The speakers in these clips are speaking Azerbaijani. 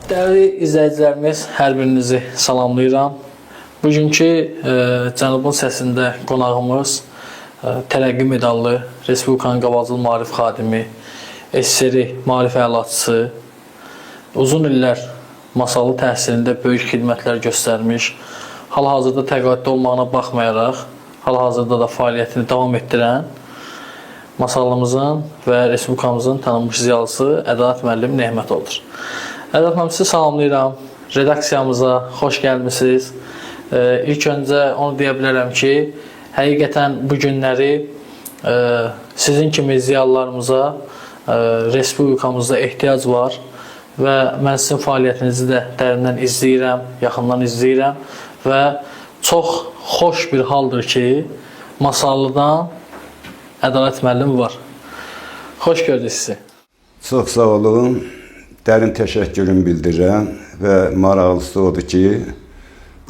Dəyərli izləyicilərimiz, hər birinizi salamlayıram. Bugünkü Cənubun səsində qonağımız Tərəqqi medallı Respublikanın Qabaqcıl Maarif xadimi, SSR Maarif əlaçısı, uzun illər masallı təhsilində böyük xidmətlər göstərmiş, hal-hazırda təqaüddə olmağına baxmayaraq, hal-hazırda da fəaliyyətini davam etdirən masallımızın və Respublikamızın tanınmış ziyalısı Ədalət müəllim Nehmətovadır. Ədalət müəllim, sizi salamlayıram. Redaksiyamıza xoş gəlmisiniz. İlk öncə onu deyə bilərəm ki, həqiqətən bu günləri sizin kimi ziyalılarımıza Respublikamızda ehtiyac var və mən sizin fəaliyyətinizi də dərindən izləyirəm, yaxından izləyirəm və çox xoş bir haldır ki, Masallıdan Ədalət müəllim var. Xoş gördük sizi. Çox sağ olun. Dərin təşəkkürümü bildirirəm və maraqlısı odur ki,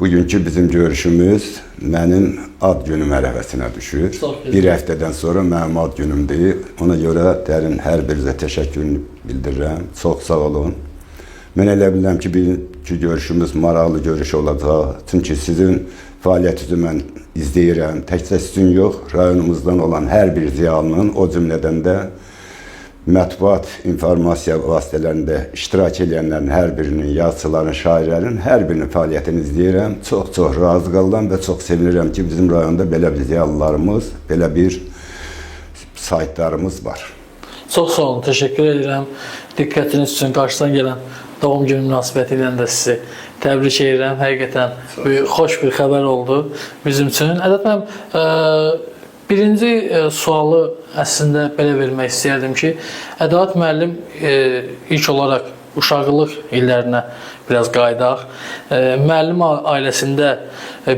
bugünkü bizim görüşümüz mənim ad günüm ərəfəsinə düşür. Bir həftədən sonra mənim ad günümdür. Ona görə dərin hər birinizə təşəkkürümü bildirirəm. Çox sağ olun. Mən elə bilirəm ki, bugünkü görüşümüz maraqlı görüş olacaq. Çünki sizin fəaliyyətinizi mən izləyirəm. Təkcə sizin yox, rayonumuzdan olan hər bir ziyalının, o cümlədən də mətbuat informasiya vasitələrində iştirak edənlərin hər birinin, yazıçıların, şairlərin hər birinin fəaliyyətini izləyirəm. Çox razı qalıram və çox sevinirəm ki, bizim rayonda belə bir ziyalılarımız, belə bir saytlarımız var. Çox sağ olun, təşəkkür edirəm. Diqqətiniz üçün qarşıdan gələn doğum günü münasibəti ilə də sizi təbrik edirəm. Həqiqətən xoş bir xəbər oldu bizim üçün. Ədalət müəllim, birinci sualı əslində belə vermək istəyərdim ki, Ədalət müəllim ilk olaraq uşaqlıq illərinə biraz qaydaq. Müəllim ailəsində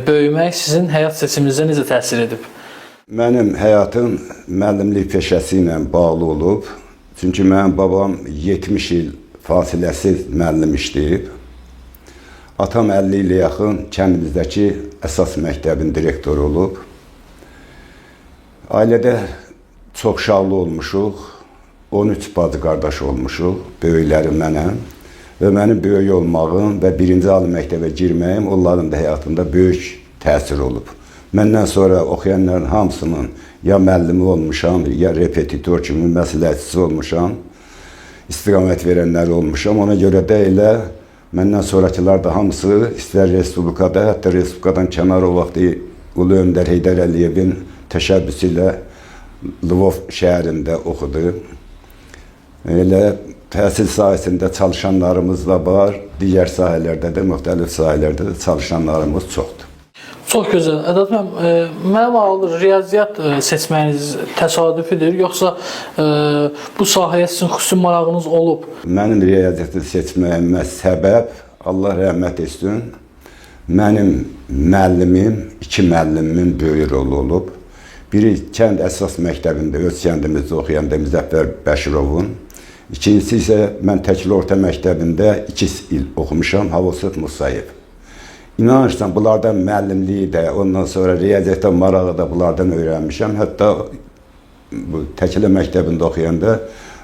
böyümək sizin həyat seçiminizə necə təsir edib? Mənim həyatım müəllimlik peşəsi ilə bağlı olub. Çünki mənim babam 70 il fasiləsiz müəllim işləyib. Atam 50 ilə yaxın kəndimizdəki əsas məktəbin direktoru olub. Ailədə çox uşaqlı olmuşuq, 13 bacı qardaş olmuşuq, böyükləri mənəm və mənim böyük olmağım və birinci ali məktəbə girməyim onların da həyatında böyük təsir olub. Məndən sonra oxuyanların hamısının ya müəllimi olmuşam, ya repetitor kimi məsləhətçisi olmuşam, istiqamət verənləri olmuşam. Ona görə də elə məndən sonrakılar da hamısı istər Respublikada, hətta Respublikadan kənar o vaxtı Ulu Öndər Heydər Əliyevin təşəbbüsü ilə Lvov şəhərində oxudu. Elə təhsil sahəsində çalışanlarımız da var, digər sahələrdə də, müxtəlif sahələrdə də çalışanlarımız çoxdur. Çox gözəl. Ədalət müəllim, mənə bağlıdır, riyaziyyat seçməyiniz təsadüfidir, yoxsa bu sahəyə sizin xüsusi marağınız olub? Mənim riyaziyyatı seçməyimə səbəb, Allah rəhmət etsin, mənim müəllimim, iki müəllimimin böyük rolu olub. Biri kənd əsas məktəbində, öz kəndimizdə oxuyanda Müzəffər Bəşirovun. İkincisi isə mən Təkli Orta məktəbində 2 il oxumuşam, Havosif Musayev. İnanırsan, bunlardan müəllimliyi də, ondan sonra riyaziyyata marağı da bunlardan öyrənmişəm. Hətta bu Təkli məktəbində oxuyanda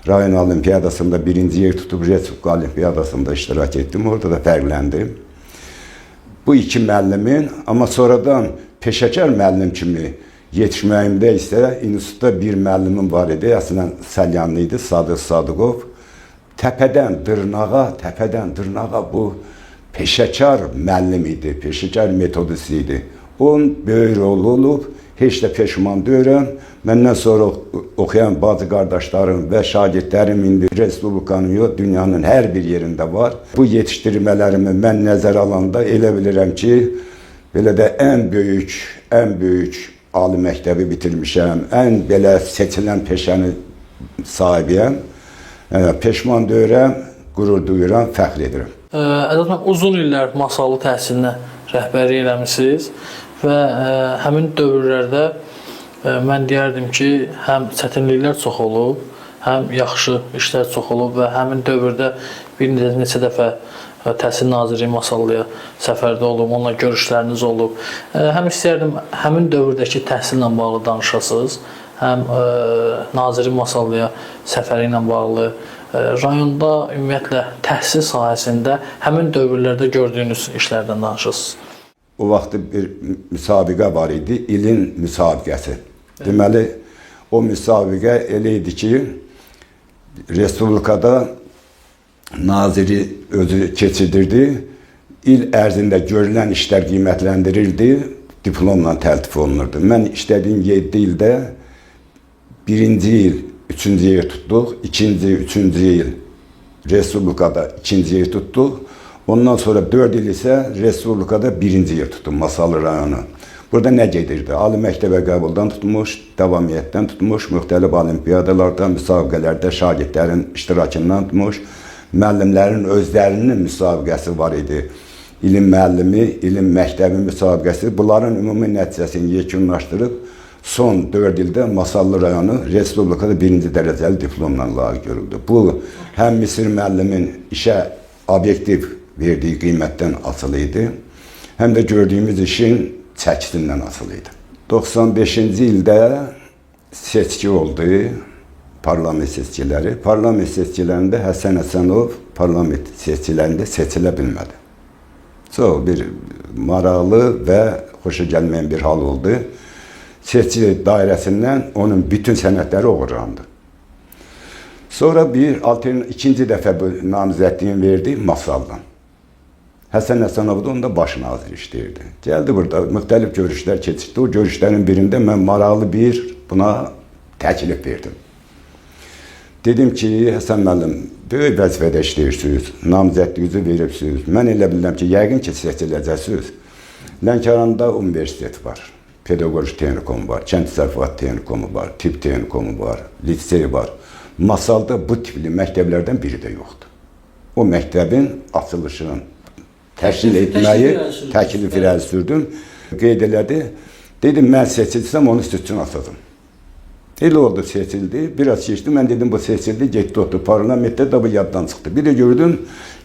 rayon olimpiyadasında birinci yer tutub, Respublika olimpiyadasında iştirak etdim, orada da fərqləndim. Bu iki müəllimin, amma sonradan peşəkar müəllim kimi yetişməyimdə isə institutda bir müəllimim var idi, əslən Salyanlı idi, Sadıq Sadıqov. Təpədən dırnağa bu peşəkar müəllim idi, peşəkar metodisi idi. Onun böyük rolu olub, heç də peşman deyirəm. Məndən sonra oxuyan bacı qardaşlarım və şagirdlərim indi Respublikanın yox, dünyanın hər bir yerində var. Bu yetişdirmələrimi mən nəzərə alanda elə bilirəm ki, belə də ən böyük ali məktəbi bitirmişəm, ən belə seçilən peşəni sahibiyəm. Peşman deyirəm, qürur duyuram, fəxr edirəm. Ədalət müəllim, uzun illər masallı təhsilinə rəhbərlik eləmişsiniz və həmin dövrlərdə mən deyərdim ki, həm çətinliklər çox olub, həm yaxşı işlər çox olub və həmin dövrdə bir neçə dəfə Təhsil Nazirliyi Masallıya səfərdə olub, onunla görüşləriniz olub. Həm istəyərdim, həmin dövrdəki təhsillə bağlı danışasınız, həm Nazirliyi Masallıya səfəri ilə bağlı rayonda ümumiyyətlə təhsil sahəsində həmin dövrlərdə gördüyünüz işlərdən danışırsınız. O vaxt bir müsabiqə var idi, ilin müsabiqəsi. Deməli, o müsabiqə elə idi ki, Respublikada naziri özü keçirdirdi, il ərzində görülən işlər qiymətləndirildi, diplomla təltif olunurdu. Mən işlədiyim 7 ildə birinci il 3-cü yer tutduq, ikinci, 3-cü il Respublikada 2-ci yer tutduq. Ondan sonra 4 il isə Respublikada 1-ci yer tutdum, Masallı rayonu. Burada nə gedirdi? Ali məktəbə qəbuldan tutmuş, davamiyyətdən tutmuş, müxtəlif olimpiyadalardan, müsabiqələrdə şagirdlərin iştirakından tutmuş, müəllimlərin özlərinin müsabiqəsi var idi. İlim müəllimi, ilim məktəbi müsabiqəsi. Bunların ümumi nəticəsini yekunlaşdırıb, son 4 ildə Masallı rayonu Respublikada 1-ci dərəcəli diplomla layiq görüldü. Bu, həm Misir müəllimin işə obyektiv verdiyi qiymətdən asılı idi, həm də gördüyümüz işin çəkisindən asılı idi. 95-ci ildə seçki oldu, parlament seçkiləri. Parlament seçkilərində Həsən Həsənov parlament seçkilərində seçilə bilmədi. Çox bir maraqlı və xoşa gəlməyən bir hal oldu. Seçki dairəsindən onun bütün sənədləri oğurlandı. Sonra ikinci dəfə bu namizədliyini verdi Masaldan. Həsən Həsənov da onda baş nazir işləyirdi. Gəldi burada, müxtəlif görüşlər keçirdi. O görüşlərin birində mən maraqlı bir buna təklif verdim. Dedim ki, Həsən müəllim, böyük vəzifədə işləyirsiniz, namizədliyinizi veribsiniz. Mən elə bilirəm ki, yəqin ki, seçiləcəksiniz. Lənkəranda universitet var, pedaqoji texnikomu var, kənd təsərrüfatı texnikomu var, tibb texnikomu var, lisey var. Masalda bu tipli məktəblərdən biri də yoxdur. O məktəbin açılışının təşkil etməyi, təklif irəli sürdüm, qeyd elədi. Dedim, mən seçilsəm, onu siz üçün asacam. Elə oldu, seçildi. Biraz keçdi, mən dedim, bu seçildi, getdi otur. Parlamentdə də bu yaddan çıxdı. Bir də gördüm,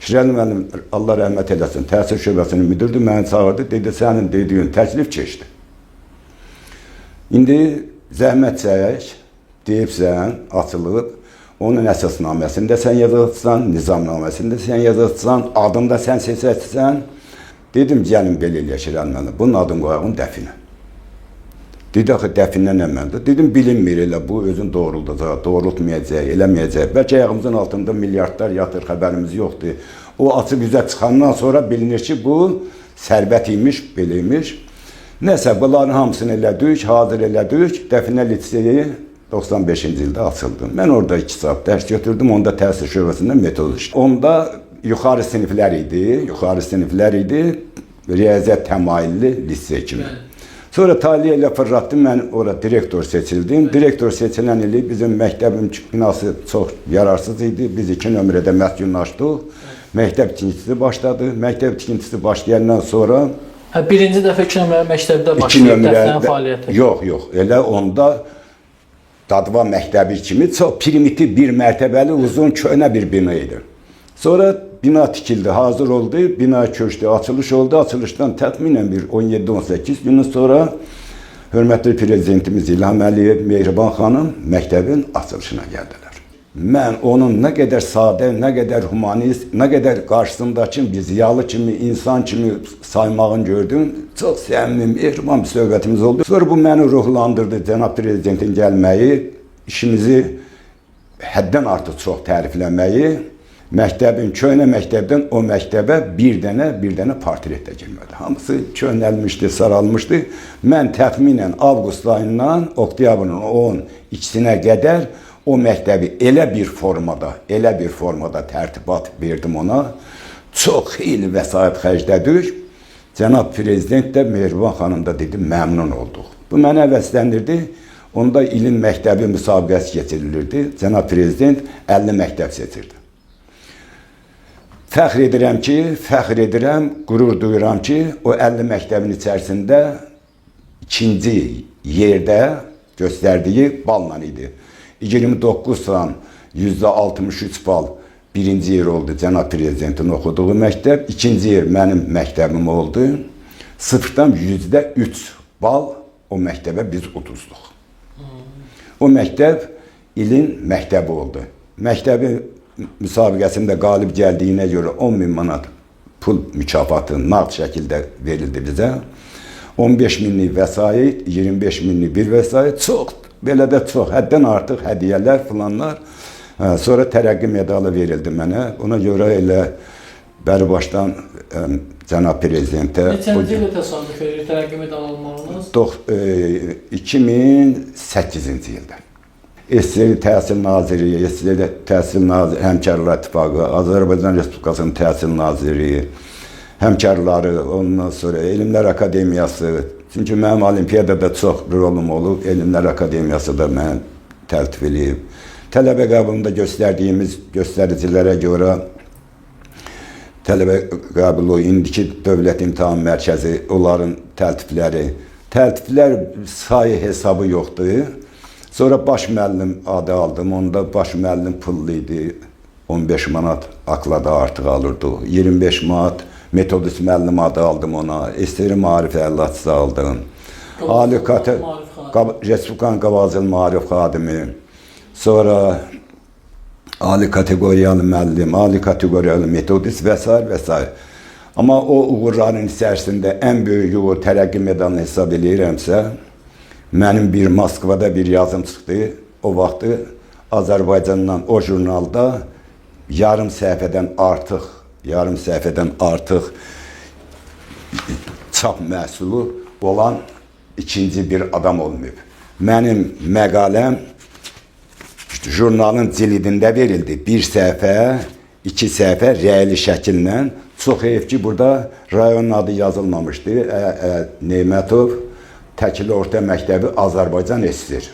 Şirəli müəllim, Allah rəhmət eləsin, təhsil şöbəsinin müdürdür, məni çağırdı, dedi, sənin dediyin təklif keçdi. İndi zəhmət çək, deyibsən, açılıb, onun əsasnaməsində sən yazılsan, nizamnaməsində sən yazılsan, adında sən seçəcəksən. Dedim, gəlin belə eləyək Şirəli müəllim, bunun adını qoyağın dəfinə. Dedi, axı dəfinə nə məndir? Dedim, bilinmir elə bu, özün doğruldacaq, doğrultmayacaq, eləməyəcək. Bəlkə ayağımızın altında milyardlar yatır, xəbərimiz yoxdur. O açıq üzə çıxandan sonra bilinir ki, bu sərvət imiş, belə imiş. Nəsə, bunların hamısını elədik, hazır elədik, dəfinə liseyi 95-ci ildə açıldım. Mən orada 2 saat dərs götürdüm, onda təhsil şöbəsində metod işlədim. Onda yuxarı siniflər idi, riyaziyyat təmayülli lisey kimi. Sonra taliyə ilə fırlatdım, mən orada direktor seçildim. Direktor seçilən ili bizim məktəbin binası çox yararsız idi. Biz 2 nömrədə məskunlaşdıq. Məktəb tikintisi başladı. Məktəb tikintisi başlayandan sonra... Birinci dəfə 2 nömrə məktəbdə başlayıb dəfnən fəaliyyəti? Yox. Elə onda Dadva məktəbi kimi çox primitiv bir mərtəbəli uzun köhnə bir bina idi. Sonra bina tikildi, hazır oldu, bina köçdü, açılış oldu. Açılışdan təxminən bir 17-18 gün sonra hörmətli prezidentimiz İlham Əliyev, Mehriban xanım məktəbin açılışına gəldilər. Mən onun nə qədər sadə, nə qədər humanist, nə qədər qarşısındakı bir ziyalı kimi, insan kimi saymağını gördüm. Çox səmimi, mehriban bir söhbətimiz oldu. Sonra bu məni ruhlandırdı, cənab prezidentin gəlməyi, işimizi həddən artıq çox tərifləməyi, məktəbin, köhnə məktəbdən o məktəbə bir dənə portret də girmədi. Hamısı köhnəlmişdi, saralmışdı. Mən təxminən avqust ayından oktyabrın 12-sinə qədər o məktəbi elə bir formada tərtibat verdim ona. Çox xeyli vəsait xərclədik. Cənab prezident də, Mehriban xanım da dedi, məmnun olduq. Bu mənə həvəsləndirdi. Onda ilin məktəbi müsabiqəsi keçirilirdi. Cənab prezident 50 məktəb seçirdi. Fəxr edirəm, qürur duyuram ki, o 50 məktəbin içərisində ikinci yerdə göstərdiyi balla idi. 29-dan %63 bal birinci yer oldu cənab prezidentin oxuduğu məktəb, ikinci yer mənim məktəbim oldu. 0-dan %3 bal o məktəbə biz uduzduq. O məktəb ilin məktəbi oldu. Məktəbi müsabiqəsində qalib gəldiyinə görə 10.000 manat pul mükafatı nağd şəkildə verildi bizə. 15.000'lik vəsait, 25.000'lik bir vəsait, çox, belə də çox, həddən artıq hədiyyələr filanlar. Sonra tərəqqi medalı verildi mənə. Ona görə elə bəri başdan cənab prezidentə... Neçənci ilə təsadüf edir tərəqqi medalı almalınız? 2008-ci ildə. SSR Təhsil Nazirliyi, SSR Təhsil Nazirliyi, Həmkarlar İttifaqı, Azərbaycan Respublikasının Təhsil Nazirliyi, həmkarları, ondan sonra Elmlər Akademiyası, çünki mənim olimpiyadada çox rolum olub, Elmlər Akademiyası da mən təltif edib. Tələbə qəbulunda göstərdiyimiz göstəricilərə görə tələbə qəbulu, indiki Dövlət İmtahan Mərkəzi, onların təltiflər sayı hesabı yoxdur. Sonra baş müəllim adı aldım, onda baş müəllim pullu idi, 15 manat aklada artıq alırdı, 25 manat metodist müəllim adı aldım ona, SSR Maarif Əllahçısı aldım. Respublikan Qabaqcıl Maarif Xadimi, sonra ali kategoriyalı müəllim, ali kategoriyalı metodist və s. Amma o uğurların içərisində ən böyük uğur tərəqqi medalını hesab edirəmsə, mənim bir Moskvada bir yazım çıxdı. O vaxtı Azərbaycandan o jurnalda yarım səhifədən artıq çap məhsulu olan ikinci bir adam olmayıb. Mənim məqaləm jurnalın cildində verildi. Bir səhifə, iki səhifə rəyli şəkillə. Çox heyf ki, burada rayonun adı yazılmamışdı. Neymətov Təkili Orta Məktəbi Azərbaycan SSR.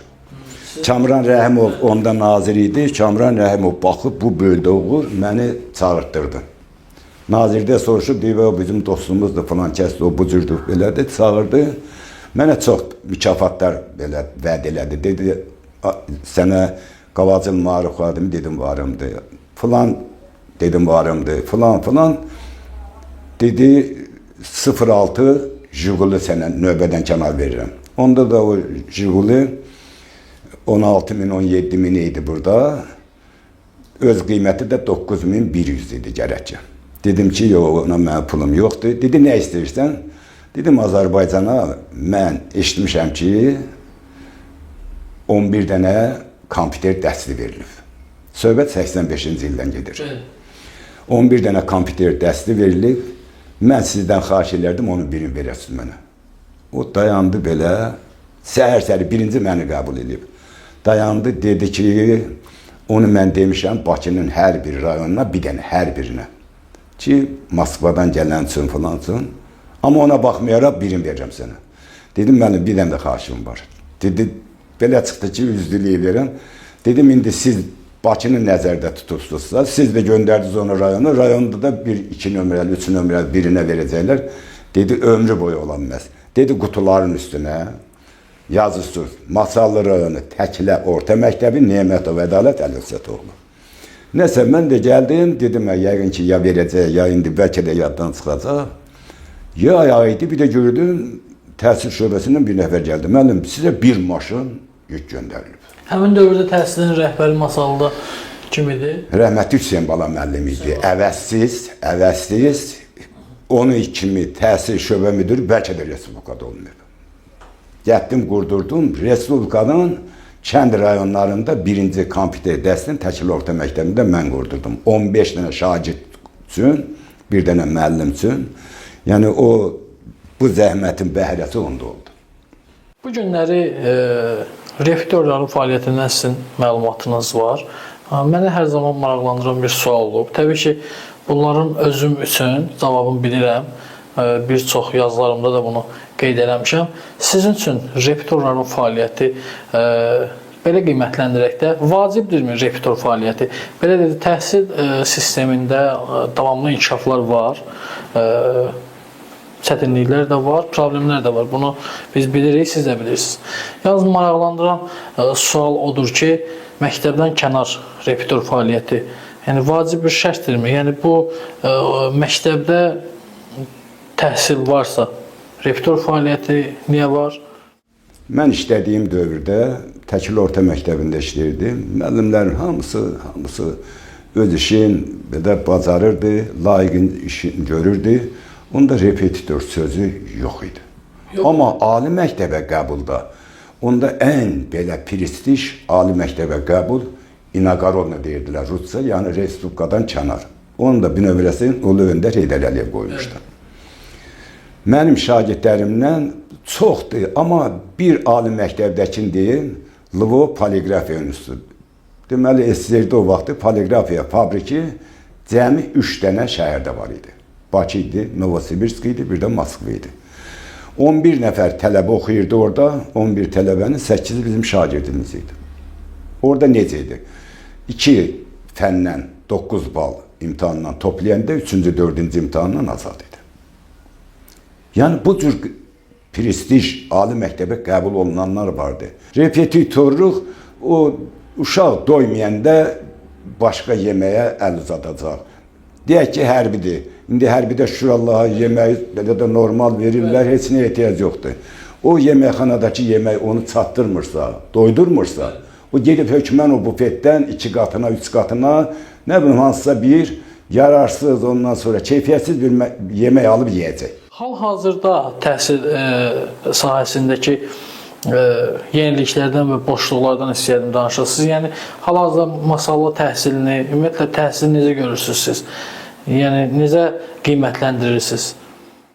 Kamran Rəhimov onda nazir idi. Kamran Rəhimov baxıb bu böldə uğur məni çağırtdırdı. Nazirdə soruşub, deyib, o bizim dostumuzdur falan kəsdi, o bu cürdür belədir, çağırdı. Mənə çox mükafatlar belə vəd elədi. Dedi, sənə Qabaqcıl Maarif Xadimi dedim varımdır. Filan dedim varımdır. Filan. Dedi, 06 Jiguli sənə növbədən kənar verirəm. Onda da o Jiguli 16.000, 17.000 idi burada. Öz qiyməti də 9.100 idi gərəkcə. Dedim ki, yox, ona mənim pulum yoxdur. Dedi, nə istəyirsən? Dedim, Azərbaycana mən eşitmişəm ki, 11 dənə kompüter dəsti verilib. Söhbət 85-ci ildən gedir. 11 dənə kompüter dəsti verilib. Mən sizdən xahiş elərdim, onu birini verəsiniz mənə. O dayandı belə, səhər-səhər birinci məni qəbul edib. Dayandı, dedi ki, onu mən demişəm Bakının hər bir rayonuna, bir dənə hər birinə. Ki, Moskvadan gələn üçün filan üçün. Amma ona baxmayaraq birini verirəm sənə. Dedim, mənim bir dənə də xahişim var. Dedi, belə çıxdı ki, üzdülüyü verəm. Dedim, indi siz Bakını nəzərdə tutursunuzsa, siz də göndərdiniz onu rayona, rayonda da 1-2 nömrəli, 3 nömrəli birinə verəcəklər. Dedi, ömrü boyu olan məhz. Dedi, qutuların üstünə yazısız, Masallı rayonu, Təkilə Orta Məktəbi, Neymətov Ədalət Əlövsətoğlu. Nəsə, mən də gəldim, dedim, yəqin ki, ya verəcək, ya indi bəlkə də yaddan çıxacaq. Ya idi, bir də gördüm, təhsil şöbəsindən bir nəfər gəldi. Müəllim, sizə bir maşın yük göndərilib. Həmin dövrdə təhsilin rəhbəri Masallıda kim idi? Rəhmətli Hüseyin Bala müəllim idi. Əvəzsiz, onun kimi təhsil şöbə müdürü bəlkə də Respublikada olmayıb. Getdim, qurdurdum. Respublikanın kənd rayonlarında birinci kompüter dəstinin Təkili Orta Məktəbində mən qurdurdum. 15 dənə şagird üçün, bir dənə müəllim üçün. Yəni bu zəhmətin bəhrəsi onda oldu. Bu günləri repetitorların fəaliyyətindən sizin məlumatınız var. Mənə hər zaman maraqlandıran bir sual olub. Təbii ki, bunların özüm üçün cavabını bilirəm. Bir çox yazılarımda da bunu qeyd eləmişəm. Sizin üçün repetitorların fəaliyyəti belə qiymətləndirək də vacibdirmi repetitor fəaliyyəti? Belə dedi, təhsil sistemində davamlı inkişaflar var. Çətinliklər də var, problemlər də var. Bunu biz bilirik, siz də bilirsiniz. Yalnız maraqlandıran sual odur ki, məktəbdən kənar repetitor fəaliyyəti yəni vacib bir şərtdirmi? Yəni bu məktəbdə təhsil varsa, repetitor fəaliyyəti niyə var? Mən işlədiyim dövrdə Təkili Orta Məktəbində işləyirdim. Müəllimlərin hamısı öz işin de bacarırdı, layiqin işini görürdü. Onda repetitor sözü yox idi. Amma ali məktəbə qəbulda onda ən belə prestij ali məktəbə qəbul inaqarovna deyirdilər Rusca, yəni Respublikadan kənar. Onun da bir nömrəsini Ulu Öndər Heydər Əliyev qoymuşdu. Mənim şagirdlərimdən çoxdur, amma bir ali məktəbdəkini deyim, Lvov Poligrafiya Enstitüsü. Deməli, SSR-də o vaxtı poligrafiya fabriki cəmi 3 dənə şəhərdə var idi. Bakı idi, Novosibirsk idi, bir də Moskva idi. 11 nəfər tələbə oxuyurdu orada, 11 tələbənin 8-i bizim şagirdimiz idi. Orada necə idi? 2 fəndən 9 bal imtahandan toplayanda 3-cü, 4-cü imtahandan azad idi. Yəni bu cür prestij ali məktəbə qəbul olunanlar vardı. Repetitorluq o uşaq doymayanda başqa yeməyə əl uzadacaq. Deyək ki, hərbidir. İndi hərbidə şükür Allaha yeməyi belə də normal verirlər, heç nə ehtiyac yoxdur. O yeməkxanadakı yemək onu çatdırmırsa, doydurmursa, o gedib hökmən o bufetdən 2 qatına, 3 qatına, nə bilim hansısa bir yararsız, ondan sonra keyfiyyətsiz bir yemək alıb yeyəcək. Hal-hazırda təhsil sahəsindəki yeniliklərdən və boşluqlardan istəyirəm danışırsınız. Yəni, hal-hazırda masallı təhsilini, ümumiyyətlə təhsili necə görürsünüz siz? Yəni, necə qiymətləndirirsiniz?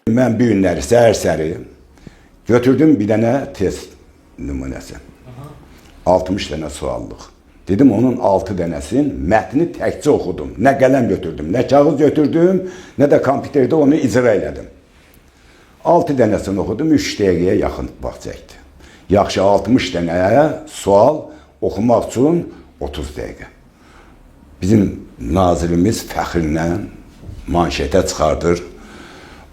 Mən bu günləri səhər-səhəri götürdüm bir dənə test nümunəsi. 60 dənə suallıq. Dedim, onun 6 dənəsinin mətni təkcə oxudum. Nə qələm götürdüm, nə kağız götürdüm, nə də kompüterdə onu icra elədim. 6 dənəsini oxudum, 3 dəqiqəyə yaxın vaxt çəkdi. Yaxşı 60 dənəyə sual oxumaq üçün 30 dəqiqə. Bizim nazirimiz fəxrlə manşetə çıxardır.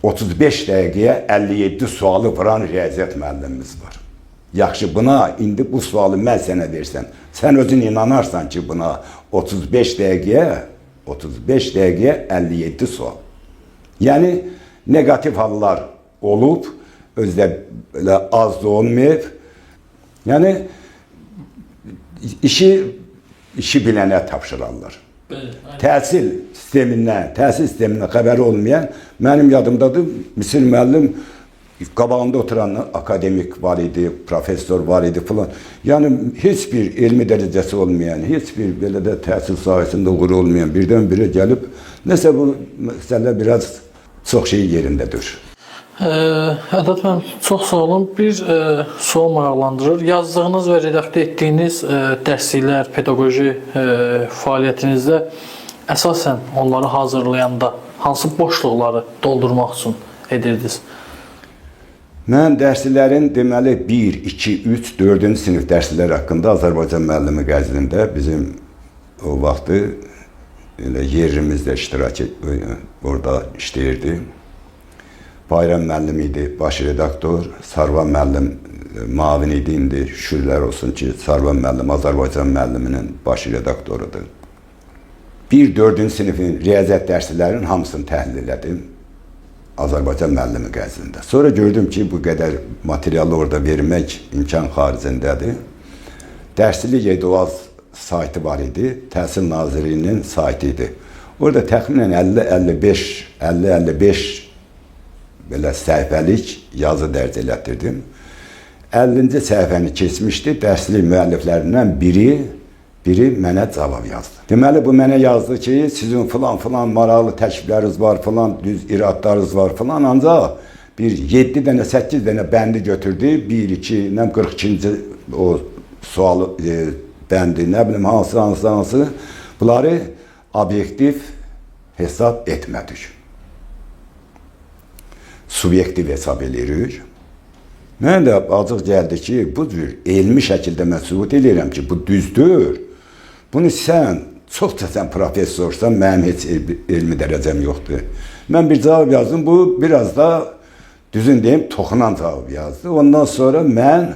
35 dəqiqəyə 57 sualı vuran riyaziyyat müəllimimiz var. Yaxşı, buna indi bu sualı mən sənə versəm, sən özün inanarsan ki, buna 35 dəqiqəyə 57 sual. Yəni, negativ hallar olub, özdə belə az da olmayıb. Yəni, işi bilənə tapşırarlar. Təhsil sistemindən xəbəri olmayan, mənim yadımdadır, Misir müəllim qabağında oturan akademik var idi, professor var idi filan. Yəni, heç bir elmi dərəcəsi olmayan, heç bir belə də təhsil sahəsində uğuru olmayan birdən-birə gəlib, nəsə bu məsələ biraz çox şey yerindədir. Ədət mən çox sağ olun. Bir sual maraqlandırır. Yazdığınız və redaktə etdiyiniz dərsliklər, pedaqoji fəaliyyətinizdə əsasən onları hazırlayanda hansı boşluqları doldurmaq üçün edirdiniz? Mən dərslərin deməli 1, 2, 3, 4-cü sinif dərslər haqqında Azərbaycan müəllimi qəzlində bizim o vaxtı yerimizdə iştirak orada işləyirdi. Bayram müəllim idi, baş redaktor, Sarvan müəllim mavin idi, indi şükürlər olsun ki, Sarvan müəllim Azərbaycan müəlliminin baş redaktorudur. 1-4-cü sinifin riyaziyyat dərslərinin hamısını təhlil elədim Azərbaycan müəllimi qəzlində. Sonra gördüm ki, bu qədər materialı orada vermək imkan xaricindədir. Dərslik Eduaz saytı var idi, Təhsil Nazirliyinin saytı idi. Orada təxminən 50-55 belə səhifəlik yazı dərc elətdirdim. 50-ci səhifəni keçmişdi, dərslik müəlliflərindən biri mənə cavab yazdı. Deməli, bu mənə yazdı ki, sizin filan maraqlı təklifləriniz var, filan düz iradlarınız var, filan, ancaq bir 7 dənə, 8 dənə bəndi götürdü, 1, 2, 42-ci o sualı bəndi, nə bilim, hansı, bunları obyektiv hesab etmədik. Subyektiv hesab edirik. Mən də acıq gəldi ki, bu cür elmi şəkildə mən sübut edirəm ki, bu düzdür. Bunu sən, çoxca sən professorsan, mənim heç elmi dərəcəm yoxdur. Mən bir cavab yazdım, bu biraz da düzün deyim, toxunan cavab yazdı. Ondan sonra mən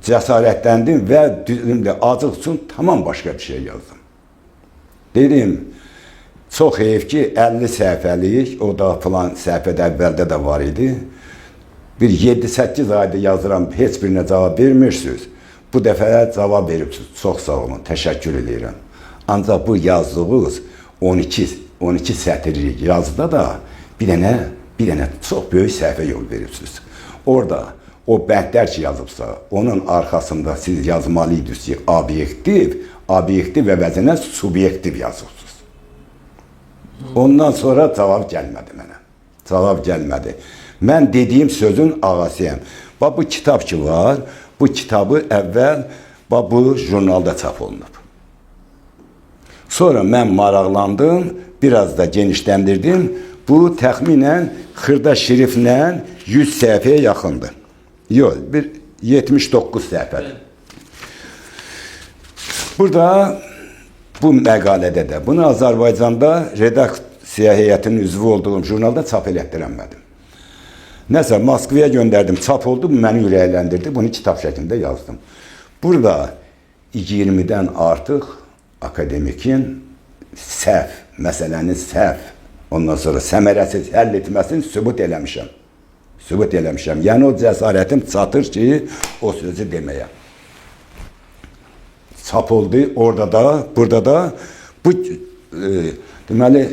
cəsarətləndim və düzümdə acıq üçün tamam başqa bir şey yazdım. Dedim, çox heyif ki, 50 səhifəlik, o da filan səhifədə əvvəldə də var idi. Bir 7-8 ayda yazıram, heç birinə cavab vermirsiniz. Bu dəfə cavab veribsiniz. Çox sağ olun, təşəkkür edirəm. Ancaq bu yazdığınız 12 sətirlik yazıda da bir dənə çox böyük səhvə yol verirsiniz. Orada o bəndlər ki yazıbsa, onun arxasında siz yazmalıydınız ki, obyektiv əvəzinə subyektiv yazırsınız. Ondan sonra cavab gəlmədi mənə. Cavab gəlmədi. Mən dediyim sözün ağasıyam. Bax, bu kitab ki var, bu kitabı əvvəl bu jurnalda çap olunub. Sonra mən maraqlandım, biraz da genişləndirdim. Bu təxminən xırda şriflə 100 səhifəyə yaxındır. Yox, 79 səhifədir. Burada bu məqalədə də, bunu Azərbaycanda redaksiya heyətinin üzvü olduğum jurnalda çap elətdirənmədim. Nəsə, Moskvaya göndərdim, çap oldu, məni ürəkləndirdi, bunu kitab şəklində yazdım. Burada 20-dən artıq akademikin məsələnin ondan sonra səmərəsiz həll etməsini sübut eləmişəm. Yəni o cəsarətim çatır ki, o sözü deməyə. Çap oldu, orada da, burada da. Bu, deməli,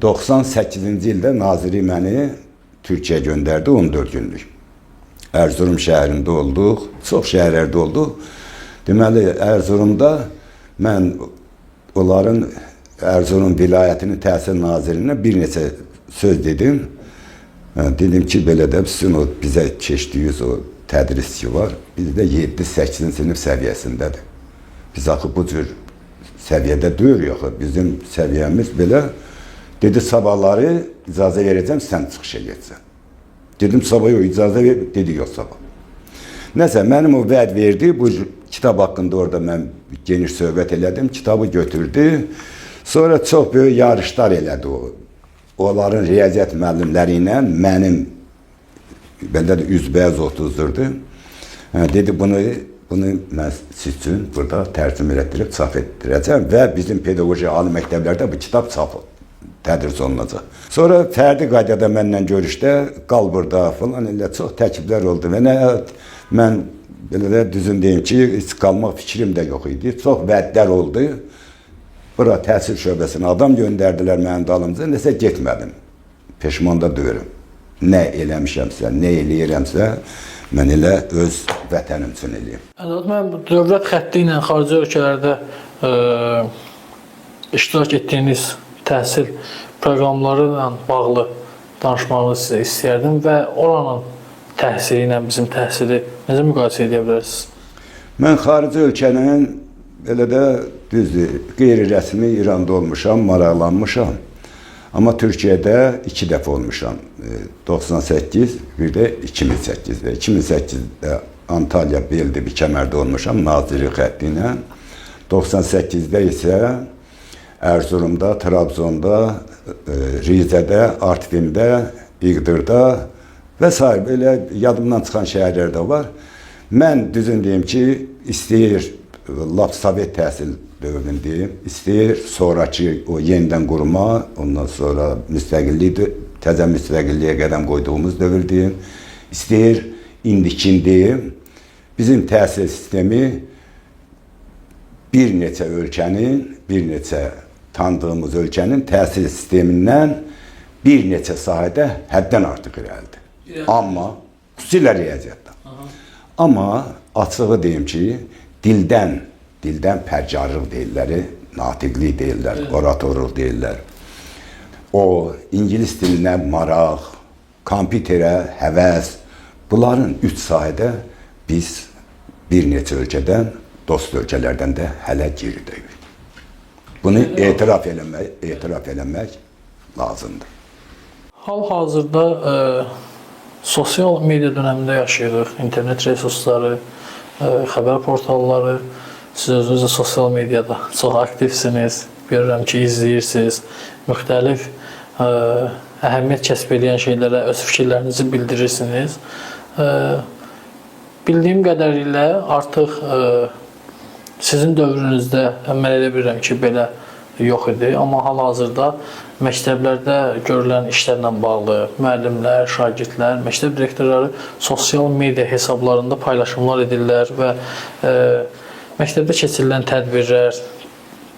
98-ci ildə naziri məni Türkiyə göndərdi 14 günlük. Erzurum şəhərində olduq, çox şəhərlərdə olduq. Deməli, Erzurumda mən onların Erzurum vilayətinin təhsil nazirinə bir neçə söz dedim. Dedim ki, belə də sizin o bizə keçdiyiniz o tədrisçi var, bizdə 7-8 sinif səviyyəsindədir. Biz axı bu cür səviyyədə deyirik axı, bizim səviyyəmiz belə. Dedi, sabahları icazə verəcəm, sən çıxışa getsən. Dedim, sabah yox, icazə ver, dedi, yox, sabah. Nəsə, mənim o vəd verdi, bu kitab haqqında orada mən geniş söhbət elədim, kitabı götürdü. Sonra çox böyük yarışlar elədi o. Onların riyaziyyat müəllimləri ilə mənim, bəndə də üzbəyiz otuzdurdu. Dedi, bunu mən siz üçün burada tərcümə elətdirib çap etdirəcəm və bizim pedaqoji ali məktəblərdə bu kitab çap tədris olunacaq. Sonra fərdi qaydada mənlə görüşdə, qal burada falan elə çox təkliflər oldu və mən belə də düzün deyim ki, heç qalmaq fikrim də yox idi. Çox vədlər oldu. Bura təhsil şöbəsinə adam göndərdilər mənim dalımca, nəsə getmədim. Peşmanda deyirəm. Nə eləmişəmsə, nə eləyirəmsə, mən elə öz vətənim üçün eləyim. Mən dövlət xətti ilə xarici ölkələrdə iştirak etdiyiniz təhsil proqramları ilə bağlı danışmağınızı sizə istəyərdim və oranın təhsili ilə bizim təhsili necə müqayisə edə bilərsiniz? Mən xarici ölkənin elə də düzdür, qeyri-rəsmi İranda olmuşam, maraqlanmışam. Amma Türkiyədə 2 dəfə olmuşam. 98, bir də 2008-də. 2008-də Antalya, Beldi, Bikəmərdə olmuşam, naziri xətti ilə. 98-də isə Erzurumda, Trabzonda, Rizədə, Artvin'də, İqdirdə və s. Belə yadımdan çıxan şəhərlər də var. Mən düzün deyim ki, istəyir lap Sovet təhsil dövrünü deyim, istəyir sonraki o yenidən qurma, ondan sonra müstəqillik, təzə müstəqilliyə qədəm qoyduğumuz dövr deyim, istəyir indikin deyim, bizim təhsil sistemi bir neçə ölkənin, bir neçə tanıdığımız ölkənin təhsil sistemindən bir neçə sahədə həddən artıq irəlidir. Amma, xüsusilə riyaziyyatda. Amma açığı deyim ki, dildən pərcarlıq deyirlər, natiqlik deyirlər, oratorluq deyirlər. O, İngilis dilinə maraq, kompüterə həvəs, bunların 3 sahədə biz bir neçə ölkədən, dost ölkələrdən də hələ geridəyik. Bunu etiraf eləmək lazımdır. Hal-hazırda sosial media dönəmində yaşayırıq. İnternet resursları, xəbər portalları. Siz özünüz də sosial mediada çox aktivsiniz. Görürəm ki, izləyirsiniz. Müxtəlif əhəmiyyət kəsb edən şeylərə öz fikirlərinizi bildirirsiniz. Bildiyim qədərilə artıq sizin dövrünüzdə mən elə bilirəm ki, belə yox idi. Amma hal-hazırda məktəblərdə görülən işlərlə bağlı müəllimlər, şagirdlər, məktəb direktorları sosial media hesablarında paylaşımlar edirlər və məktəbdə keçirilən tədbirlər,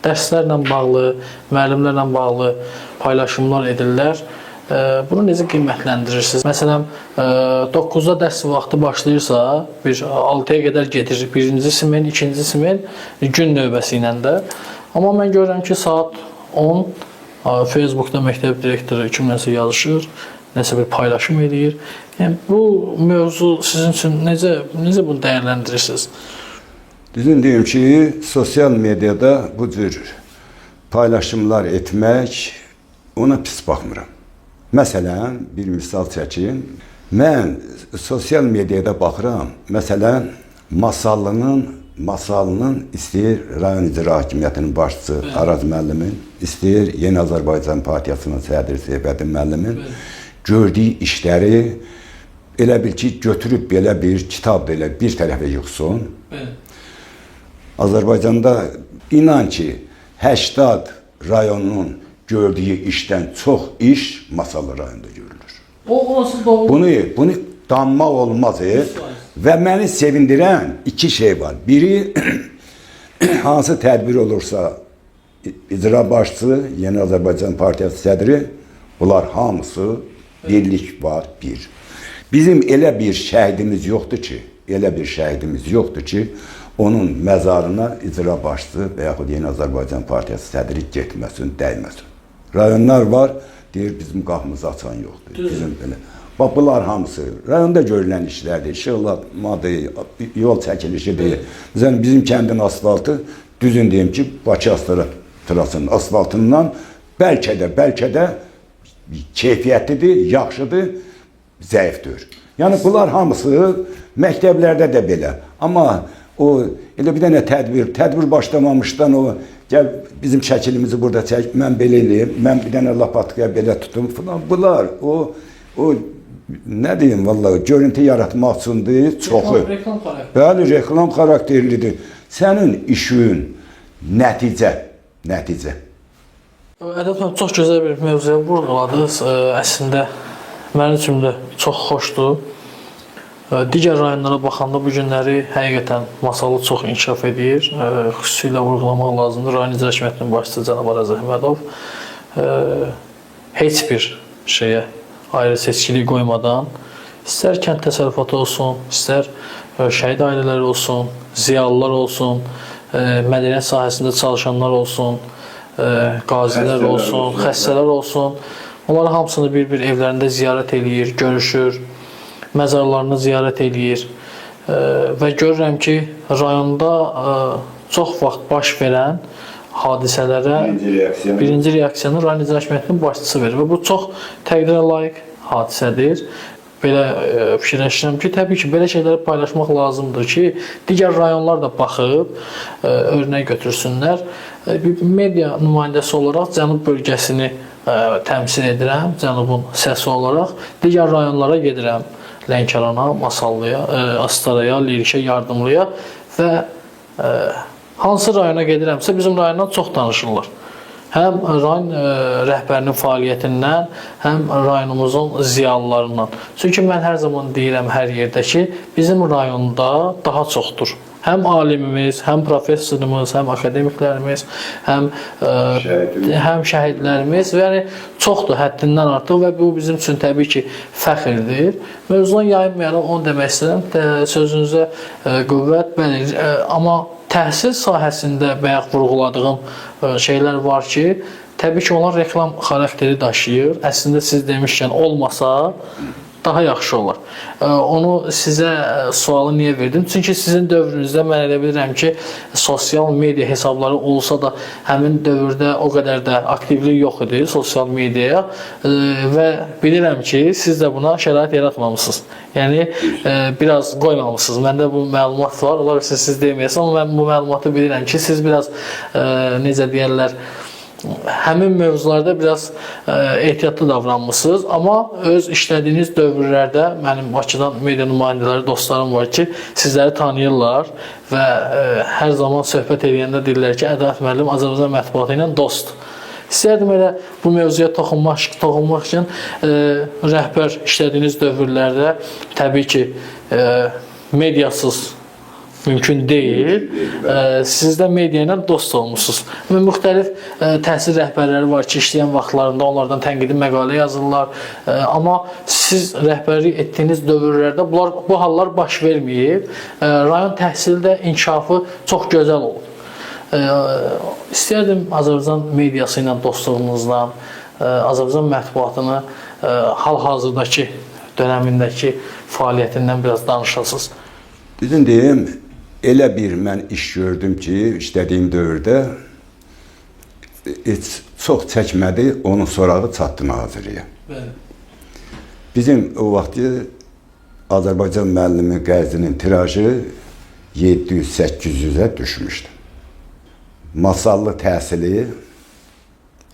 dərslərlə bağlı, müəllimlərlə bağlı paylaşımlar edirlər. Bunu necə qiymətləndirirsiniz? Məsələn, 9-da dərs vaxtı başlayırsa, 6-ya qədər gedir. Birinci smen, ikinci smen gün növbəsi ilə də. Amma mən görürəm ki, saat 10 Facebookda məktəb direktoru kimləsə yazışır, nəsə bir paylaşım edir. Yəni, bu mövzu sizin üçün necə bunu dəyərləndirirsiniz? Düzün deyim ki, sosial mediada bu cür paylaşımlar etmək, ona pis baxmıram. Məsələn, bir misal çəkin. Mən sosial mediada baxıram. Məsələn, Masalının istəyir rayon icra hakimiyyətinin başçısı Araz müəllimin, istəyir Yeni Azərbaycan Partiyasının sədri Seyfəddin müəllimin gördüyü işləri elə bil ki, götürüb belə bir kitab belə bir tərəfə yıxsın. Azərbaycanda inan ki, 80 rayonun gördüyü işdən çox iş Masallı rayonda görülür. O nasıl doğru? Bunu danmaq olmaz. Və məni sevindirən iki şey var. Biri, hansı tədbir olursa, icra başçısı, Yeni Azərbaycan Partiyası sədri, bunlar hamısı birlik var, bir. Bizim elə bir şəhidimiz yoxdur ki, onun məzarına icra başçısı və yaxud Yeni Azərbaycan Partiyası sədri getməsin, dəyməsin. Rayonlar var, deyir, bizim qapımızı açan yoxdur. Bizim belə. Bax, bunlar hamısı rayonda görülən işlərdir, işıqlamadır, yol çəkilişidir. Bizim kəndin asfaltı, düzün deyim ki, Bakı Asfaltının asfaltından bəlkə də keyfiyyətlidir, yaxşıdır, zəifdir. Yəni, bunlar hamısı məktəblərdə də belə. Amma o, elə bir dənə tədbir başlamamışdan o, gəl bizim şəkilimizi burada çək, mən belə eləyim, mən bir dənə lapatkaya belə tutum falan. Bunlar, o nə deyim, vallahi, görüntü yaratmaq üçündür, çoxu. Reklam xarakterli. Bəli, reklam xarakterlidir. Sənin işin nəticə. Ədəb müəllim, çox gözəl bir mövzuya vurğuladınız. Əslində, mənim üçün də çox xoşdur. Digər rayonlara baxanda bu günləri həqiqətən Masallı çox inkişaf edir. Xüsusilə vurğulamaq lazımdır. Rayon İcra Hakimiyyətinin başçısı cənab Araz Əhmədov heç bir şeyə ayrı seçkilik qoymadan, istər kənd təsərrüfatı olsun, istər şəhid ailələri olsun, ziyalılar olsun, mədəniyyət sahəsində çalışanlar olsun, qazilər olsun, xəstələr olsun, onların hamısını bir-bir evlərində ziyarət eləyir, görüşür, məzarlarını ziyarət eləyir və görürəm ki, rayonda çox vaxt baş verən hadisələrə birinci reaksiyanı rayon icra hakimiyyətinin başçısı verir və bu çox təqdirə layiq hadisədir. Belə fikirləşirəm ki, təbii ki, belə şeyləri paylaşmaq lazımdır ki, digər rayonlar da baxıb örnək götürsünlər. Media nümayəndəsi olaraq Cənub bölgəsini təmsil edirəm, Cənubun səsi olaraq. Digər rayonlara gedirəm, Lənkərana, Masallıya, Astaraya, Lirikə, Yardımlıya və hansı rayona gedirəmsə bizim rayondan çox danışırlar. Həm rayon rəhbərinin fəaliyyətindən, həm rayonumuzun ziyalılarından. Çünki mən hər zaman deyirəm hər yerdə ki, bizim rayonda daha çoxdur. Həm alimimiz, həm professorumuz, həm akademiklərimiz, həm şəhidlərimiz, yəni çoxdur, həddindən artıq və bu bizim üçün təbii ki, fəxirdir. Mövzudan yayınmayaraq onu demək istəyirəm, sözünüzə qüvvət, bəli, amma təhsil sahəsində bayaq vurğuladığım şeylər var ki, təbii ki, onlar reklam xarakteri daşıyır. Əslində siz demişkən olmasa daha yaxşı olar. Onu sizə sualı niyə verdim? Çünki sizin dövrünüzdə mən elə bilirəm ki, sosial media hesabları olsa da həmin dövrdə o qədər də aktivlik yox idi sosial mediaya və bilirəm ki, siz də buna şərait yaratmamışsınız. Yəni, biraz qoymamışsınız. Məndə bu məlumat var. Olar ki, siz deməyəsiniz, amma mən bu məlumatı bilirəm ki, siz biraz, necə deyərlər, həmin mövzularda biraz ehtiyatlı davranmışsınız, amma öz işlədiyiniz dövrlərdə mənim Bakıdan media nümayəndələri, dostlarım var ki, sizləri tanıyırlar və hər zaman söhbət edəndə deyirlər ki, Ədalət müəllim Azərbaycan mətbuatı ilə dostdur. İstərdim elə bu mövzuya toxunmaq üçün rəhbər işlədiyiniz dövrlərdə təbii ki, mediasız mümkün deyil. Siz də media ilə dost olmusunuz. Müxtəlif təhsil rəhbərləri var ki, işləyən vaxtlarında onlardan tənqidi məqalə yazırlar. Amma siz rəhbərlik etdiyiniz dövrlərdə bu hallar baş verməyib. Rayon təhsili də inkişafı çox gözəl olub. İstərdim Azərbaycan mediası ilə dostluğunuzdan, Azərbaycan mətbuatını hal-hazırdakı dönəmindəki fəaliyyətindən biraz danışasınız. Düzün deyim, elə bir mən iş gördüm ki, işlədiyim dövrdə çox çəkmədi, onun sorağı çatdı nazirliyə. Bizim o vaxtı Azərbaycan müəllimi qəzinin tirajı 700-800-ə düşmüşdü. Masallı təhsili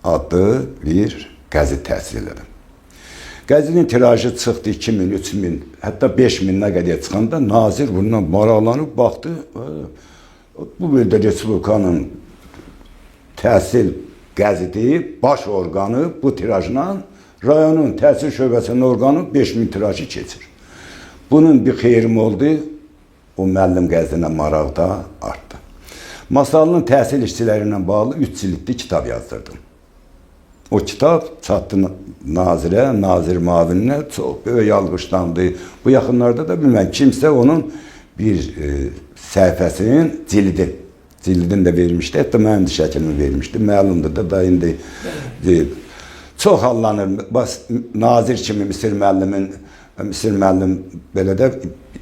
adlı bir qəzet təhsil edim. Qəzinin tirajı çıxdı 2000, 3000, hətta 5000-ə qədər çıxanda nazir bundan maraqlanıb baxdı. Bu böldə Respublikanın təhsil qəzeti baş orqanı bu tirajla rayonun təhsil şöbəsinin orqanı 5000 tirajı keçir. Bunun bir xeyrim oldu, o müəllim qəzetinə maraq da artdı. Masallının təhsil işçiləri ilə bağlı 3 cildli kitab yazdırdım. O kitab çatdı nazirə, nazir müavininə, çox böyük alqışlandı. Bu yaxınlarda da bilməm, kimsə onun bir səhifəsinin cildini də vermişdi, hətta mənim də şəklimi vermişdi. Məlumdur da indi çox hallanır. Nazir kimi Misir müəllim belə də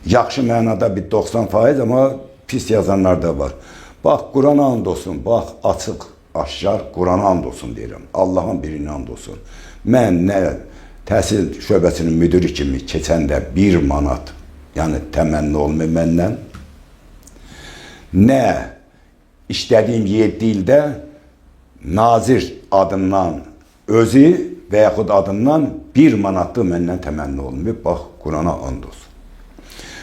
yaxşı mənada bir 90%, amma pis yazanlar da var. Bax, Qurana and olsun, bax, açıq, aşkar Qurana and olsun deyirəm. Allahın birinə and olsun. Mən nə təhsil şöbəsinin müdürü kimi keçəndə 1 manat, yəni təmənni olmuyor məndən, nə işlədiyim 7 ildə nazir adından özü və yaxud adından 1 manatlı məndən təmənni olmuyor. Bax, Qurana and olsun.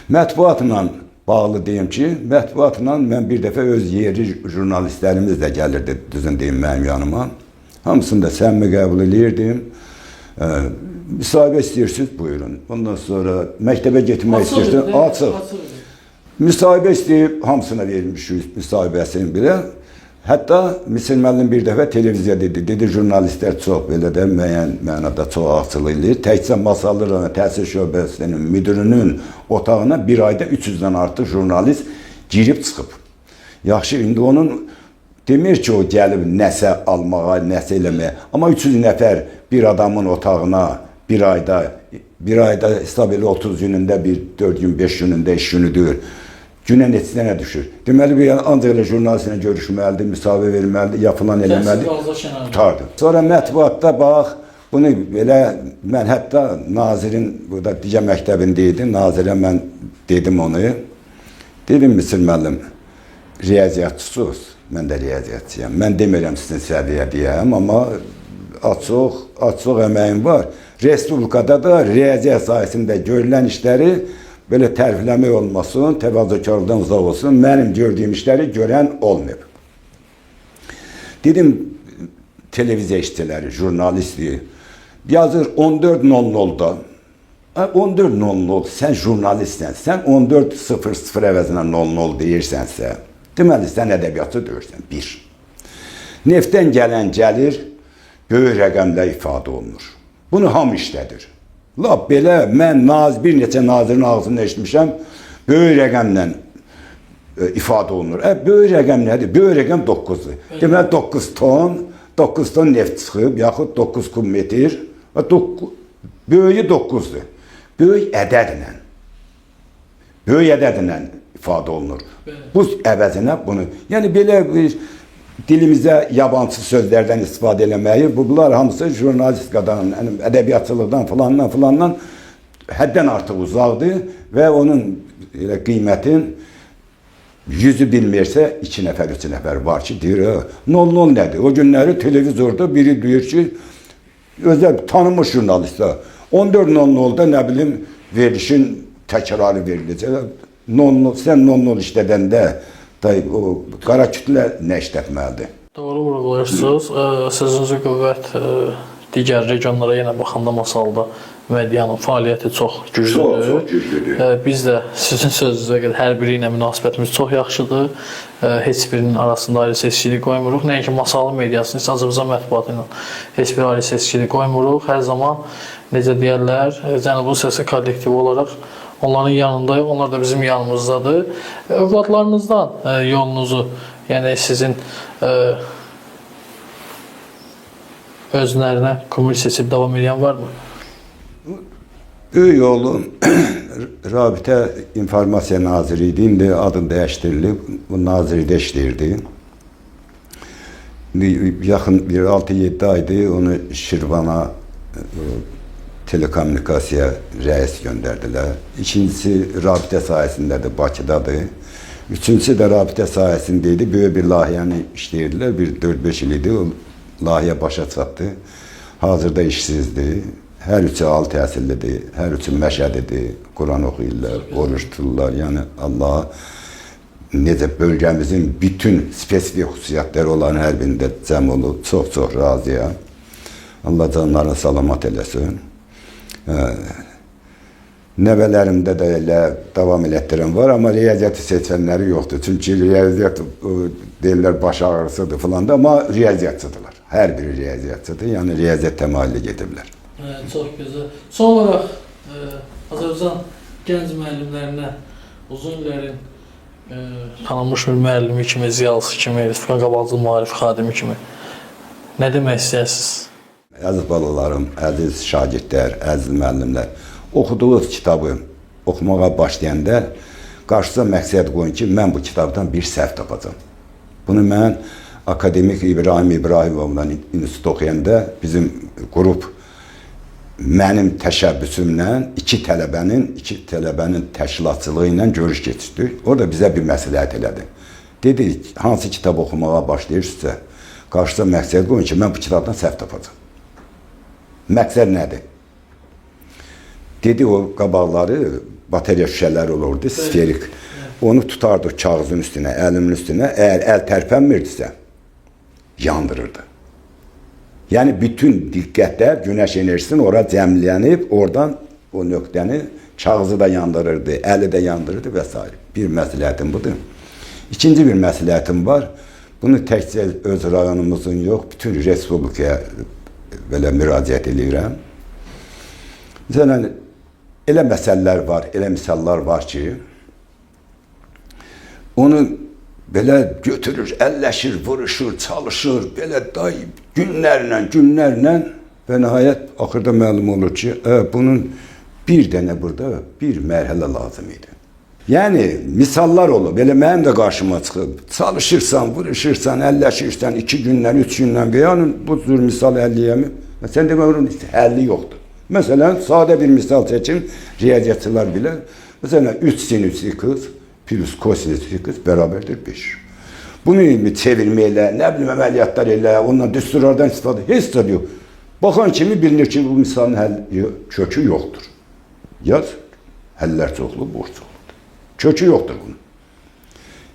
Mətbuatla bağlı deyim ki, mətbuatla mən bir dəfə öz yerli jurnalistlərimiz də gəlirdi, düzün deyim, mənim yanıma. Hamısını da səmimi qəbul edirdim. Müsahibə istəyirsiniz, buyurun. Ondan sonra məktəbə getmək istəyirsiniz, açıq. Müsahibə istəyib, hamısına vermişik müsahibəsini belə. Hətta Misir müəllim bir dəfə televiziya dedi, jurnalistlər çox belə də müəyyən mənada çox ağçılıq edir. Təkcə Masallı rayon təhsil şöbəsinin müdürünün otağına bir ayda 300-dən artıq jurnalist girib çıxıb. Yaxşı, indi onun demir ki, o gəlib nəsə almağa, nəsə eləməyə. Amma 300 nəfər bir adamın otağına bir ayda hesab elə 30 günündə bir 4 gün, 5 günündə iş günüdür. Günə neçə dənə düşür. Deməli, bir ancaq elə jurnalistlə görüşməlidir, müsahibə verməlidir, yapılan eləməlidir. Tutardı. Sonra mətbuatda bax, bunu belə, mən hətta nazirin, burada digər məktəbində idi, nazirə mən dedim onu. Dedim, Misir müəllim, riyaziyyatçısınız, mən də riyaziyyatçıyam. Mən demirəm sizin səviyyə deyəm, amma açıq əməyim var. Respublikada da riyaziyyat sayəsində görülən işləri belə tərifləmək olmasın, təvazökarlıqdan uzaq olsun, mənim gördüyüm işləri görən olmayıb. Dedim, televiziya işçiləri, jurnalisti, yazır 14.00-da, 14.00, sən jurnalistsən, sən 14.00 əvəzinə 00 deyirsənsə, deməli, sən ədəbiyyatı deyirsən, 1. Neftdən gələn gəlir, böyük rəqəmlə ifadə olunur. Bunu hamı işlədir. Lap belə, mən bir neçə nazirin ağzını eşitmişəm, böyük rəqəmlə ifadə olunur. Böyük rəqəm nədir? Böyük rəqəm 9-dur. Deməli, 9 ton neft çıxıb, yaxud 9 kub metr, böyüyü 9-dur. Böyük ədədlə ifadə olunur. Bu əvəzinə bunu, yəni belə bir dilimizə yabancı sözlərdən istifadə eləməyi, bunlar hamısı jurnalistikadan, ədəbiyyatçılıqdan filandan həddən artıq uzaqdır və onun qiymətin 100-ü bilmirsə 2 nəfər, 3 nəfər var ki, deyir, 00 nədir? O günləri televizorda biri deyir ki, özəl tanınmış jurnalistlər, 14.00-da nə bilim verilişin təkrarı veriləcək. Sən 00 işlədəndə o qara kütlə nə işlətməlidir? Doğru vurğulayırsınız. Sözünüzə qüvvət. digər regionlara yenə baxanda masalda medianın fəaliyyəti çox güclüdür. Çox güclüdür. Biz də sizin sözünüzə görə hər biri ilə münasibətimiz çox yaxşıdır. Heç birinin arasında ayrı seçkilik qoymuruq. Nəinki masalı mediasını, Azərbaycan mətbuatı ilə heç bir ayrı seçkilik qoymuruq. Hər zaman necə deyərlər, Cənubun Səsi kollektivi olaraq onların yanındayıq, onlar da bizim yanımızdadır. Övladlarınızdan yolunuzu, yəni sizin özlərinə kumul seçib davam edən varmı? Böyük oğlum Rabitə İnformasiya Naziri idi, indi adını dəyişdirilib, bu nazirdə işləyirdi. Yaxın bir 6-7 aydır onu Şirvana telekommunikasiya rəis göndərdilər. İkincisi rabitə sayəsindədir, Bakıdadır. Üçüncüsü də rabitə sayəsində idi. Böyük bir layihəni işləyirdilər. Bir 4-5 il idi. O layihə başa çatdı. Hazırda işsizdir. Hər üçü ali təhsillidir. Hər üçü məşədidir. Quran oxuyurlar, oruç tuturlar. Yəni Allah necə bölgəmizin bütün spesifik xüsusiyyətləri olan hər birində cəm olub. Çox-çox razıyam. Allah canlarını salamat eləsin. Nəvələrimdə də elə davam elətdirən var, amma riyaziyyatı seçənləri yoxdur. Çünki riyaziyyat deyirlər baş ağrısıdır falan da, amma riyaziyyatçıdırlar. Hər biri riyaziyyatçıdır, yəni riyaziyyat təmayüllü gediblər. Çox gözəl. Son olaraq Azərbaycan gənc müəllimlərinə uzun illərin tanınmış bir müəllimi kimi, ziyalısı kimi, Respublika Qabaqcıl Maarif xadimi kimi nə demək istəyirsiniz? Əziz balalarım, əziz şagirdlər, əziz müəllimlər, oxuduğunuz kitabı oxumağa başlayanda qarşısına məqsəd qoyun ki, mən bu kitabdan bir səhv tapacam. Bunu mən akademik İbrahim İbrahimovla institut oxuyanda bizim qrup mənim təşəbbüsümlə iki tələbənin təşkilatçılığı ilə görüş keçirdik. Orada bizə bir məsləhət elədi. Dedi, hansı kitab oxumağa başlayırsınızsa, qarşısına məqsəd qoyun ki, mən bu kitabdan səhv tapacam. Məqsəd nədir? Dedi, o qabaqları bateriya şüşələri olurdu, sferik. Onu tutardı kağızın üstünə, əlimin üstünə. Əgər əl tərpənmirdisə, yandırırdı. Yəni, bütün diqqətlər günəş enerjisini ora cəmlənib, oradan o nöqtəni kağızı da yandırırdı, əli də yandırırdı və s. Bir məsləhətim budur. İkinci bir məsləhətim var. Bunu təkcə öz rayonumuzun yox, bütün respublikaya belə müraciət edirəm. Məsələn, elə məsələlər var, elə misallar var ki, onu belə götürür, əlləşir, vuruşur, çalışır, belə günlərlə və nəhayət axırda məlum olur ki, bunun bir dənə burada bir mərhələ lazım idi. Yəni, misallar olub, elə mənim də qarşıma çıxıb, çalışırsan, vuruşursan, əlləşirsən, 2 gündən, 3 gündən və yəni bu cür misal əlliyəmi, sən demək onun həlli yoxdur. Məsələn, sadə bir misal çəkin, riyaziyyatçılar bilər. Məsələn, 3 sinüs x plus kosinüs x bərabərdir 5. Bunu çevirməklə, nə bilim əməliyyatlar elə, ondan düsturlardan istifadə, heç də yox. Baxan kimi bilinir ki, bu misalın kökü yoxdur. Yaz, həllər çoxlu, boş çoxludur. Kökü yoxdur bunun.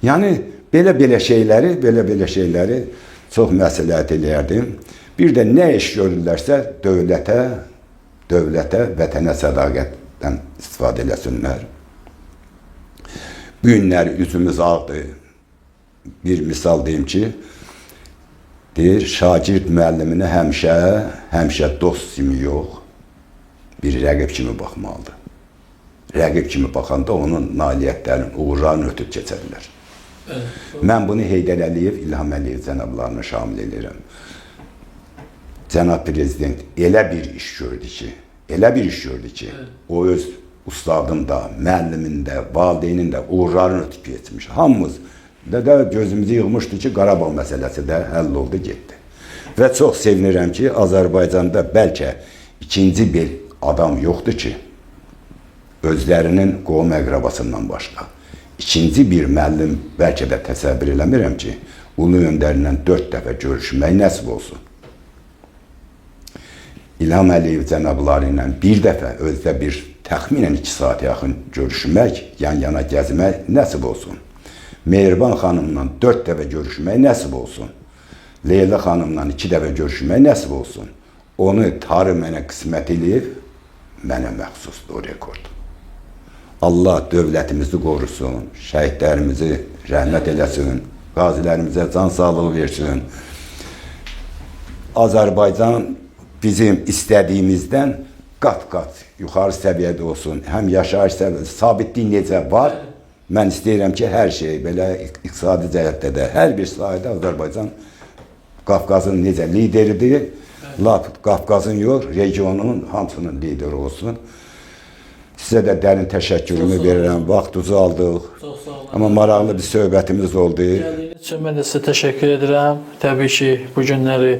Yəni, belə şeyləri çox məsləhət eləyərdim. Bir də nə iş görürlərsə, dövlətə, vətənə sədaqətdən istifadə eləsinlər. Bu günləri üzümüz ağdır. Bir misal deyim ki, deyir, şagird müəlliminə həmişə dost kimi yox, bir rəqib kimi baxmalıdır. Rəqib kimi baxanda onun nailiyyətlərin, uğurlarını ötüb keçərlər. Mən bunu Heydər Əliyev, İlham Əliyev cənablarına şamil edirəm. Cənab Prezident elə bir iş gördü ki, o öz ustadın da, müəllimin də, valideynin də uğurlarını ötüb geçmiş. Hamımız da gözümüzü yığmışdı ki, Qarabağ məsələsi də həll oldu, getdi. Və çox sevinirəm ki, Azərbaycanda bəlkə ikinci bir adam yoxdur ki, özlərinin qohum əqrabasından başqa. İkinci bir müəllim bəlkə də təsəvvür eləmirəm ki, ulu öndərlə 4 dəfə görüşmək nəsib olsun. İlham Əliyev cənabları ilə bir dəfə özdə bir təxminən 2 saat yaxın görüşmək, yan-yana gəzmək nəsib olsun. Mehriban xanımla 4 dəfə görüşmək nəsib olsun. Leyla xanımla 2 dəfə görüşmək nəsib olsun. onu Tanrı mənə qismət eləyib, mənə məxsusdur o rekord. Allah dövlətimizi qorusun, şəhidlərimizi rəhmət eləsin, qazilərimizə can sağlığı versin. Azərbaycan bizim istədiyimizdən qat-qat yuxarı səviyyədə olsun. Həm yaşayış səviyyəsi, sabitlik necə var? Mən istəyirəm ki, hər şey belə iqtisadi cəhətdə də, hər bir sahədə Azərbaycan Qafqazın necə lideridir, lap Qafqazın yox, regionun hamısının lideri olsun. Sizə də dərin təşəkkürümü verirəm. Vaxt uzaldıq. Çox sağ olun. Amma maraqlı bir söhbətimiz oldu. Gəldiyiniz üçün mən də sizə təşəkkür edirəm. Təbii ki, bu günləri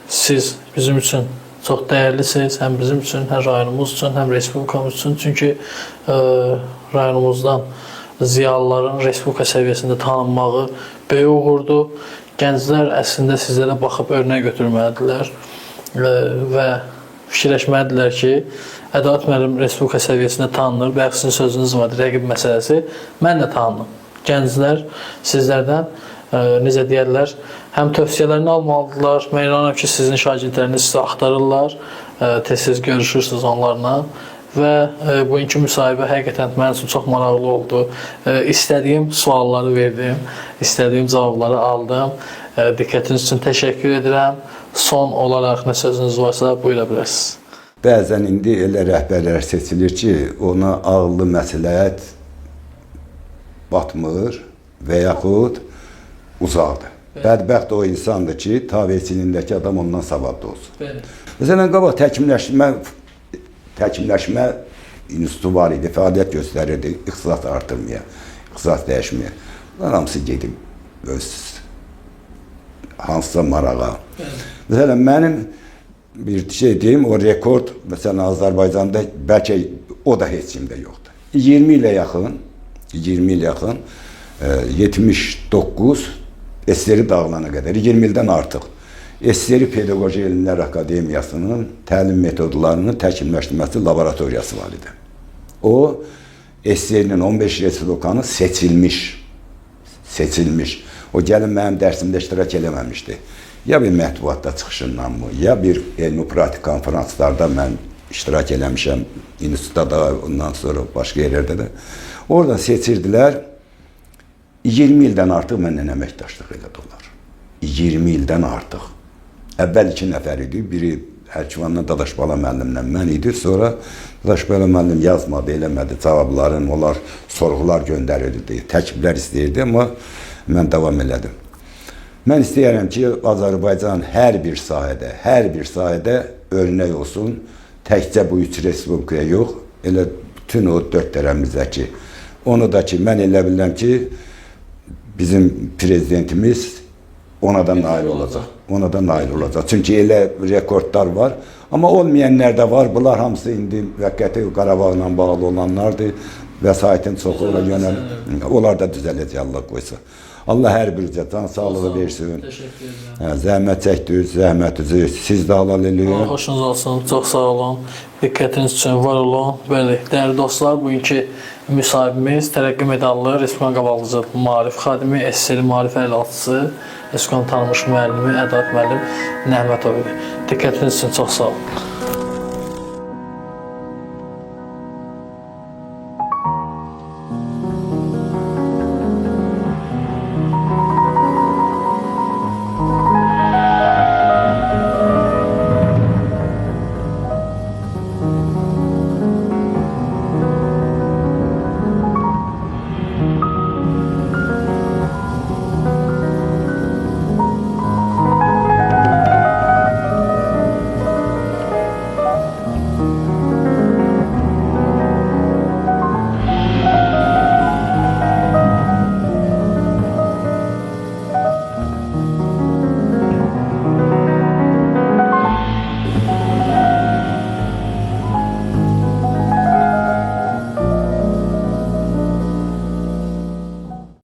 siz bizim üçün çox dəyərlisiniz. Həm bizim üçün, həm rayonumuz üçün, həm respublikamız üçün. Çünki rayonumuzdan ziyalıların respublika səviyyəsində tanınmağı böyük uğurdur. Gənclər əslində sizlərə baxıb örnək götürməlidirlər və fikirləşməlidirlər ki, Ədalət müəllim respublika səviyyəsində tanınır. Bəlkə sizin sözünüz var, rəqib məsələsi. Mən də tanınım. Gənclər sizlərdən necə deyərlər, həm tövsiyələrini almalıdırlar. Mən inanıram ki, sizin şagirdləriniz sizə axtarırlar. Tez-tez görüşürsünüz onlarla. Və bugünkü müsahibə həqiqətən mənim üçün çox maraqlı oldu. İstədiyim sualları verdim, istədiyim cavabları aldım. Diqqətiniz üçün təşəkkür edirəm. Son olaraq nə sözünüz varsa buyura bilərsiniz. Bəzən indi elə rəhbərlər seçilir ki, ona ağıllı məsləhət batmır və yaxud uzaqdır. Bədbəxt o insandır ki, tabiçiliyindəki adam ondan savadlı olsun. Məsələn, qabaq təkmilləşmə institutu var idi, fəaliyyət göstərirdi, ixtisas artırmaya, ixtisas dəyişmeye. Bunlar hamısı gedib öz hansısa marağa. Məsələn, mənim bir şey deyim, o rekord, məsələn, Azərbaycanda bəlkə o da heç kimdə yoxdur. 20 ilə yaxın 79 SSR dağılana qədər, 20 ildən artıq SSR Pedaqoji Elmlər Akademiyasının təlim metodlarının təkmilləşdirməsi laboratoriyası var idi. O, SSR-nin 15 respublikanı seçilmiş. O gəlin mənim dərsimdə iştirak eləməmişdi. Ya bir mətbuatda çıxışından mı, ya bir elmi-pratik konferanslarda mən iştirak eləmişəm, institutda da, ondan sonra başqa yerlərdə də. Oradan seçirdilər, 20 ildən artıq məndən əməkdaşlıq elədilər. 20 ildən artıq. Əvvəl 2 nəfər idi, biri Hərkivanla Dadaşbala müəllimlə mən idi, sonra Dadaşbala müəllim yazmadı, eləmədi, cavabların, onlar sorğular göndərirdi, təkbirlər istəyirdi, amma mən davam elədim. Mən istəyərəm ki, Azərbaycan hər bir sahədə örnək olsun. Təkcə bu 3 respublikaya yox, elə bütün o 4 tərəfimizdəki. Onu da ki, mən elə bilirəm ki, bizim prezidentimiz ona da nail olacaq. Çünki elə rekordlar var. Amma olmayanlar da var. Bunlar hamısı indi müvəqqəti Qarabağla bağlı olanlardır. Vəsaitin çoxu ona yönəl. Onlar da düzələcək, Allah qoysa. Allah hər birinizə can sağlığı versin. Təşəkkür edirəm. Zəhmət çəkdiniz, zəhmətinizi siz də halal eləyin. Xoşunuz olsun, çox sağ olun. Diqqətiniz üçün var olun. Bəli, dəyərli dostlar, bugünkü müsahibimiz Tərəqqi medallı Respublika Qabaqcıl Maarif xadimi, SSR Maarif əlilçisi, Respublikanın tanınmış müəllimi, Ədalət müəllim Nəhmətov idi. Diqqətiniz üçün çox sağ olun.